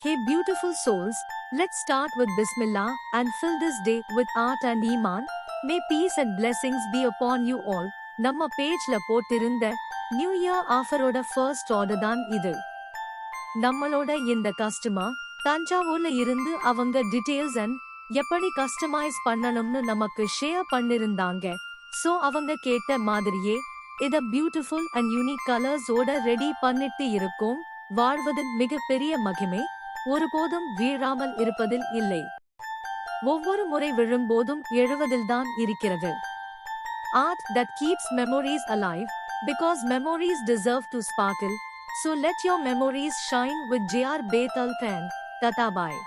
Hey beautiful souls, let's start with Bismillah and fill this day with art and Iman. May peace and blessings be upon you all. நம்ம பேஜ்ல போட்டிருந்த new year ஆஃபரோட first order தான் இது. நம்மளோட இந்த customer தஞ்சாவூர்ல இருந்து அவங்க டீடைல்ஸ் அண்ட் எப்படி கஸ்டமைஸ் பண்ணணும்னு நமக்கு ஷேர் பண்ணிருந்தாங்க. சோ அவங்க கேட்ட மாதிரியே இத பியூட்டிஃபுல் அண்ட் யூனிக் கலர்ஸ் ஓட ரெடி பண்ணிட்டு இருக்கோம். வாழ்வதன் மிகப்பெரிய மகிமை ஒருபோதும் வீழாமல் இருப்பதில் இல்லை, ஒவ்வொரு முறை விழும்போதும் எழுவதில்தான் இருக்கிறது. Art that keeps memories alive, because memories deserve to sparkle. So let your memories shine with JR Betal Pen. Tata bye.